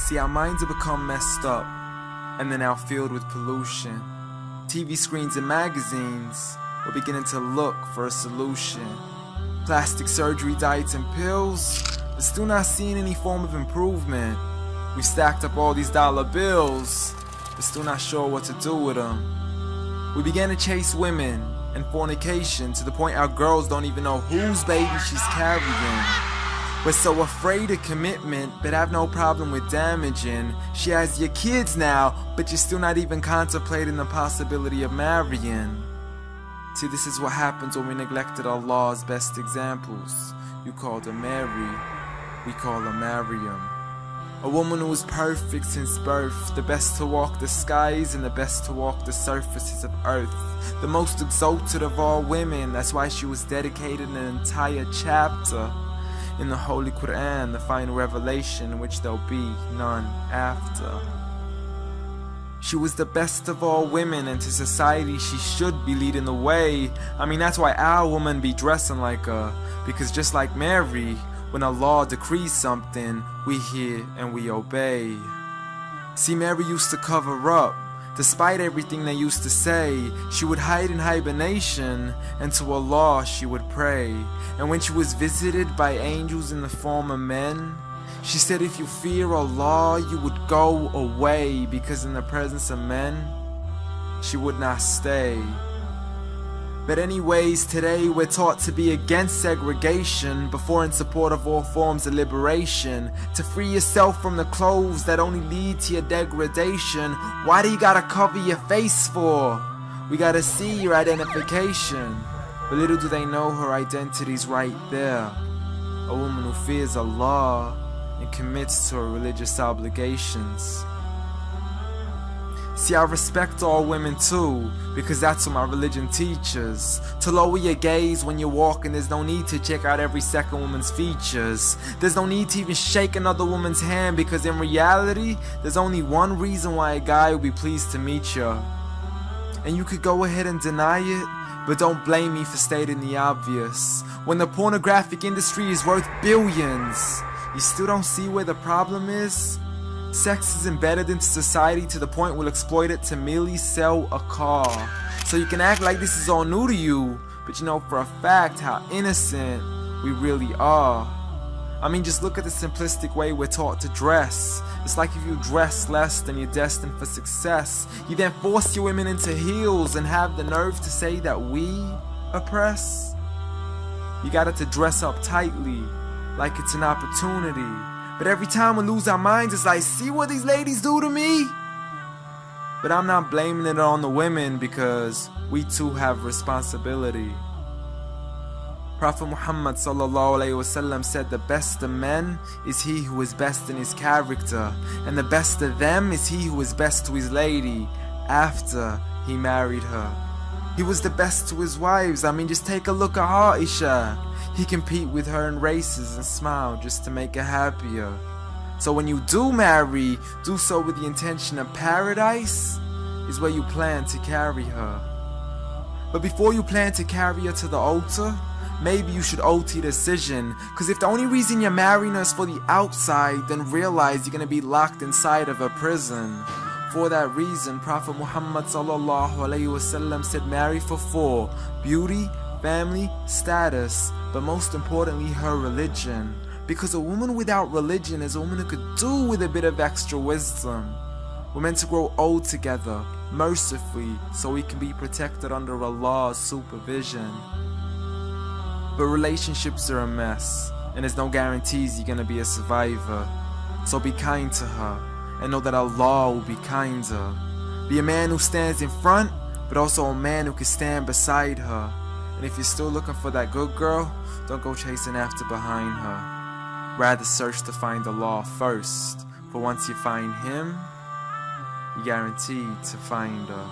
See, our minds have become messed up, and they're now filled with pollution. TV screens and magazines, we're beginning to look for a solution. Plastic surgery, diets and pills, but still not seeing any form of improvement. We've stacked up all these dollar bills, but still not sure what to do with them. We began to chase women and fornication to the point our girls don't even know whose baby she's carrying. We're so afraid of commitment, but have no problem with damaging. She has your kids now, but you're still not even contemplating the possibility of marrying. See, this is what happens when we neglected Allah's best examples. You called her Mary, we call her Maryam. A woman who was perfect since birth, the best to walk the skies and the best to walk the surfaces of earth. The most exalted of all women, that's why she was dedicated an entire chapter in the Holy Quran, the final revelation in which there'll be none after. She was the best of all women, and to society she should be leading the way. I mean, that's why our women be dressing like her, because just like Mary, when Allah decrees something, we hear and we obey. See, Mary used to cover up. Despite everything they used to say, she would hide in hibernation, and to Allah she would pray. And when she was visited by angels in the form of men, she said if you fear Allah, you would go away, because in the presence of men, she would not stay. But anyways, today we're taught to be against segregation before in support of all forms of liberation. To free yourself from the clothes that only lead to your degradation. Why do you gotta cover your face for? We gotta see your identification. But little do they know her identity's right there. A woman who fears Allah and commits to her religious obligations. See, I respect all women too, because that's what my religion teaches. To lower your gaze when you're walking, there's no need to check out every second woman's features. There's no need to even shake another woman's hand, because in reality, there's only one reason why a guy would be pleased to meet you. And you could go ahead and deny it, but don't blame me for stating the obvious. When the pornographic industry is worth billions, you still don't see where the problem is? Sex is embedded into society to the point we'll exploit it to merely sell a car. So you can act like this is all new to you, but you know for a fact how innocent we really are. I mean, just look at the simplistic way we're taught to dress. It's like if you dress less, then you're destined for success. You then force your women into heels and have the nerve to say that we oppress. You got it to dress up tightly, like it's an opportunity. But every time we lose our minds, it's like, see what these ladies do to me? But I'm not blaming it on the women, because we too have responsibility. Prophet Muhammad ﷺ said the best of men is he who is best in his character, and the best of them is he who is best to his lady after he married her. He was the best to his wives. I mean, just take a look at Aisha. He compete with her in races and smile just to make her happier. So when you do marry, do so with the intention of paradise is where you plan to carry her. But before you plan to carry her to the altar, maybe you should alter your decision. Cause if the only reason you're marrying her is for the outside, then realize you're gonna be locked inside of a prison. For that reason, Prophet Muhammad ﷺ said marry for 4: beauty, family, status, but most importantly her religion. Because a woman without religion is a woman who could do with a bit of extra wisdom. We're meant to grow old together, mercifully, so we can be protected under Allah's supervision. But relationships are a mess, and there's no guarantees you're gonna be a survivor. So be kind to her, and know that Allah will be kinder. Be a man who stands in front, but also a man who can stand beside her. And if you're still looking for that good girl, don't go chasing after behind her. Rather search to find Allah first, for once you find Him, you're guaranteed to find her.